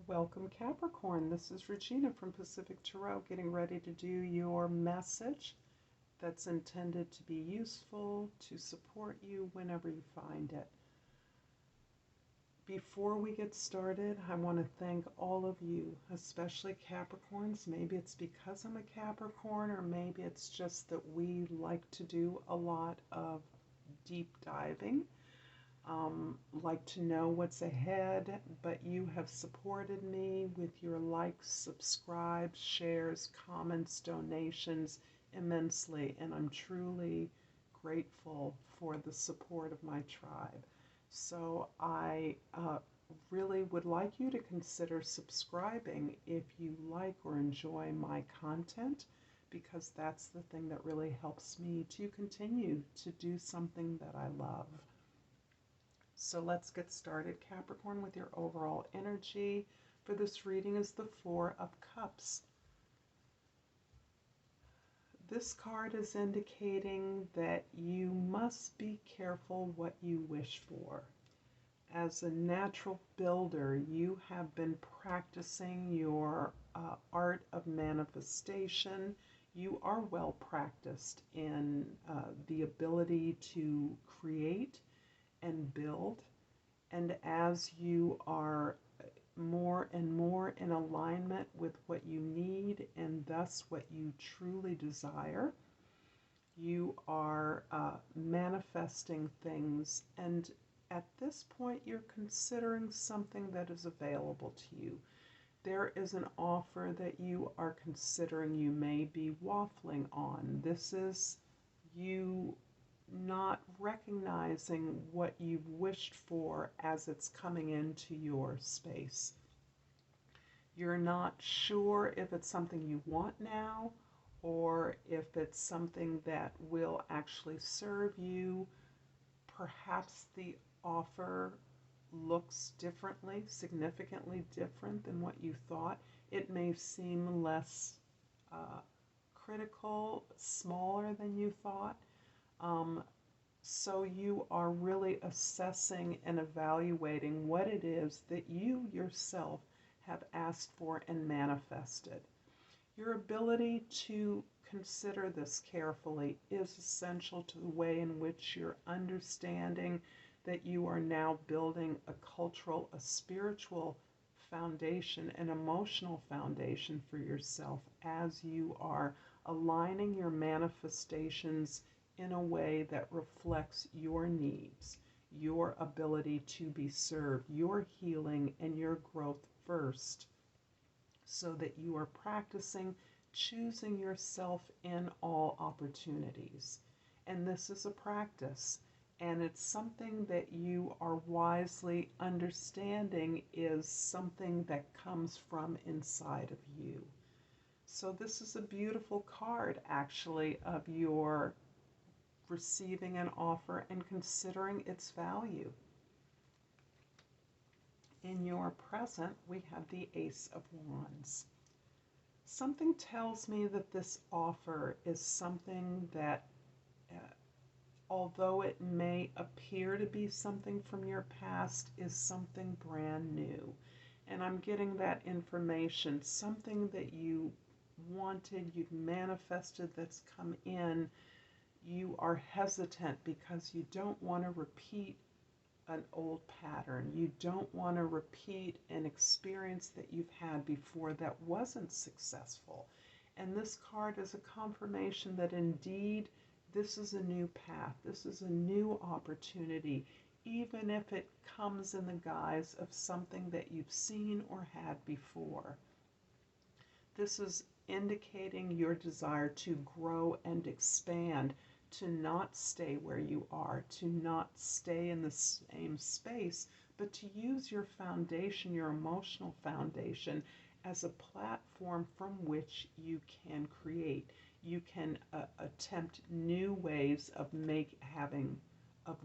Welcome, Capricorn. This is Regina from Pacific Tarot, getting ready to do your message that's intended to be useful, to support you whenever you find it. Before we get started, I want to thank all of you, especially Capricorns. Maybe it's because I'm a Capricorn, or maybe it's just that we like to do a lot of deep diving. Like to know what's ahead, but you have supported me with your likes, subscribes, shares, comments, donations immensely, and I'm truly grateful for the support of my tribe. So I really would like you to consider subscribing if you like or enjoy my content, because that's the thing that really helps me to continue to do something that I love. So let's get started, Capricorn, with your overall energy. For this reading is the Four of Cups. This card is indicating that you must be careful what you wish for. As a natural builder, you have been practicing your art of manifestation. You are well practiced in the ability to create and build, and as you are more and more in alignment with what you need and thus what you truly desire, you are manifesting things, and at this point you're considering something that is available to you. There is an offer that you are considering. You may be waffling on. This is you not recognizing what you've wished for as it's coming into your space. You're not sure if it's something you want now or if it's something that will actually serve you. Perhaps the offer looks differently, significantly different than what you thought. It may seem less critical, smaller than you thought. So you are really assessing and evaluating what it is that you yourself have asked for and manifested. Your ability to consider this carefully is essential to the way in which you're understanding that you are now building a cultural, a spiritual foundation, an emotional foundation for yourself as you are aligning your manifestations in a way that reflects your needs, your ability to be served, your healing and your growth first, so that you are practicing choosing yourself in all opportunities. And this is a practice, and it's something that you are wisely understanding is something that comes from inside of you. So this is a beautiful card, actually, of your receiving an offer and considering its value. In your present, we have the Ace of Wands. Something tells me that this offer is something that, although it may appear to be something from your past, is something brand new. And I'm getting that information, something that you wanted, you've manifested, that's come in. You are hesitant because you don't want to repeat an old pattern. You don't want to repeat an experience that you've had before that wasn't successful. And this card is a confirmation that indeed this is a new path. This is a new opportunity, even if it comes in the guise of something that you've seen or had before. This is indicating your desire to grow and expand, to not stay where you are, to not stay in the same space, but to use your foundation, your emotional foundation, as a platform from which you can create. You can attempt new ways of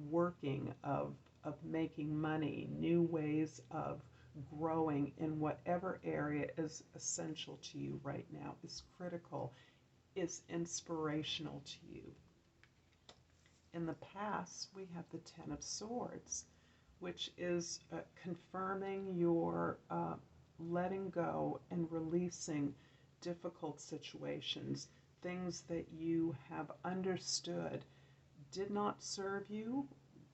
working, of making money, new ways of growing in whatever area is essential to you right now, is critical, is inspirational to you. In the past, we have the Ten of Swords, which is confirming your letting go and releasing difficult situations, things that you have understood did not serve you,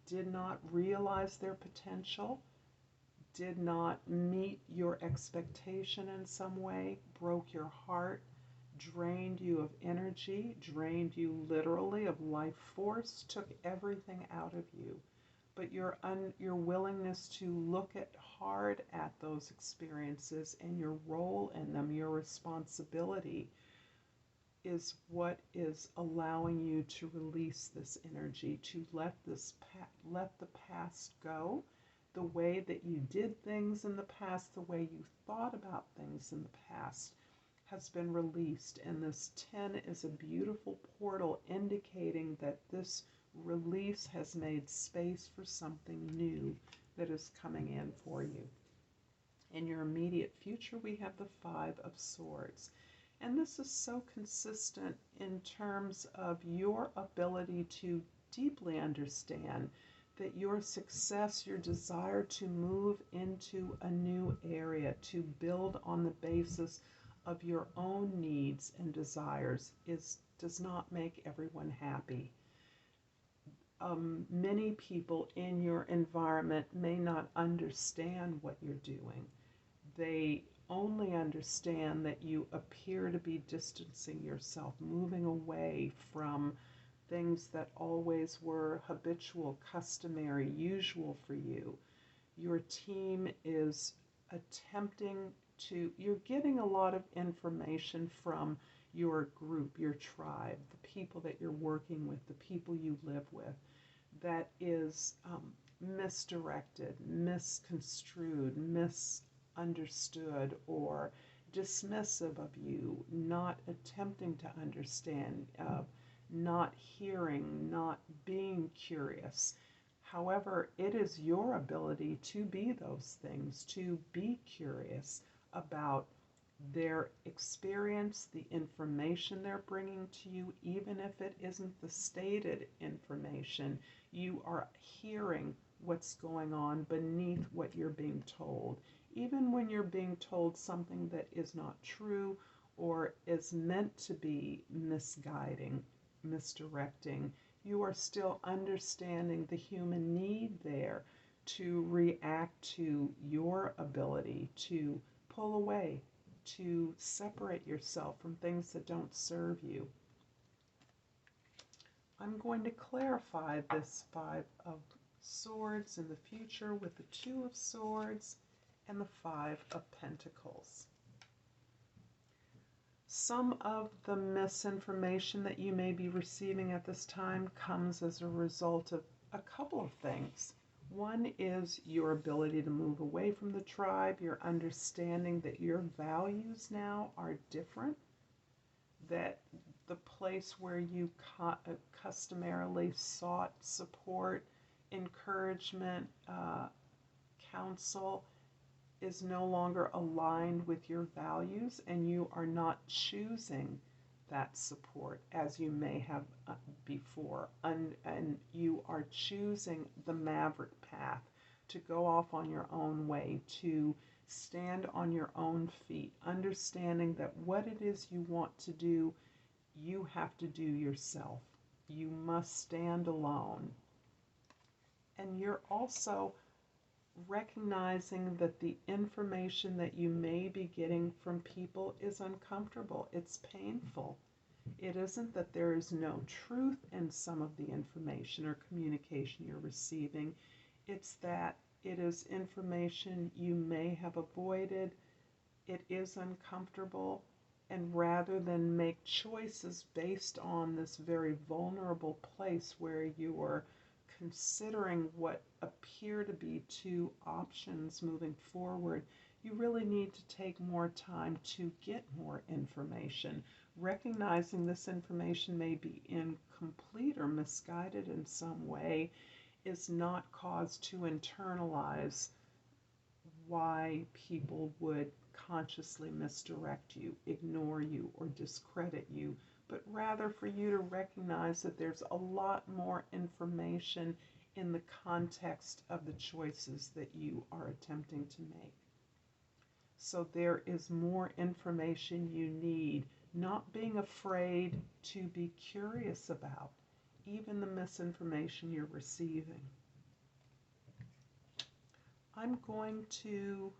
did not realize their potential, did not meet your expectation in some way, broke your heart, drained you of energy, drained you literally of life force, took everything out of you. But your willingness to look hard at those experiences and your role in them, your responsibility, is what is allowing you to release this energy, to let the past go, the way that you did things in the past, the way you thought about things in the past has been released. And this 10 is a beautiful portal indicating that this release has made space for something new that is coming in for you. In your immediate future, we have the 5 of Swords. And this is so consistent in terms of your ability to deeply understand that your success, your desire to move into a new area, to build on the basis of your own needs and desires, does not make everyone happy. Many people in your environment may not understand what you're doing. They only understand that you appear to be distancing yourself, moving away from things that always were habitual, customary, usual for you. Your team is attempting to, you're getting a lot of information from your group, your tribe, the people that you're working with, the people you live with, that is misdirected, misconstrued, misunderstood, or dismissive of you, not attempting to understand, not hearing, not being curious. However, it is your ability to be those things, to be curious about their experience, the information they're bringing to you, even if it isn't the stated information. You are hearing what's going on beneath what you're being told. Even when you're being told something that is not true or is meant to be misguiding, misdirecting, you are still understanding the human need there to react to your ability to pull away, to separate yourself from things that don't serve you. I'm going to clarify this 5 of Swords in the future with the 2 of Swords and the 5 of Pentacles. Some of the misinformation that you may be receiving at this time comes as a result of a couple of things. One is your ability to move away from the tribe, your understanding that your values now are different, that the place where you customarily sought support, encouragement, counsel, is no longer aligned with your values, and you are not choosing that support as you may have before. And you are choosing the maverick path, to go off on your own way, to stand on your own feet, understanding that what it is you want to do, you have to do yourself. You must stand alone. And you're also recognizing that the information that you may be getting from people is uncomfortable. It's painful. It isn't that there is no truth in some of the information or communication you're receiving. It's that it is information you may have avoided. It is uncomfortable. And rather than make choices based on this very vulnerable place where you are considering what appear to be 2 options moving forward, you really need to take more time to get more information. Recognizing this information may be incomplete or misguided in some way is not cause to internalize why people would consciously misdirect you, ignore you, or discredit you, but rather for you to recognize that there's a lot more information in the context of the choices that you are attempting to make. So there is more information you need, not being afraid to be curious about even the misinformation you're receiving. I'm going to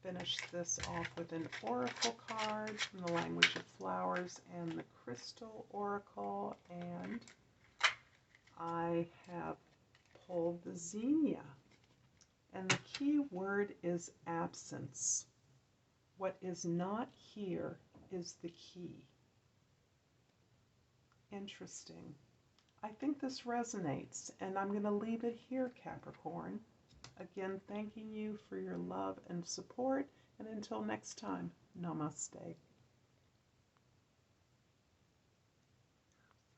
finish this off with an oracle card from the language of flowers and the crystal oracle, and I have pulled the Xenia, and the key word is absence. What is not here is the key. Interesting. I think this resonates, and I'm going to leave it here, Capricorn. Again, thanking you for your love and support, and until next time, namaste.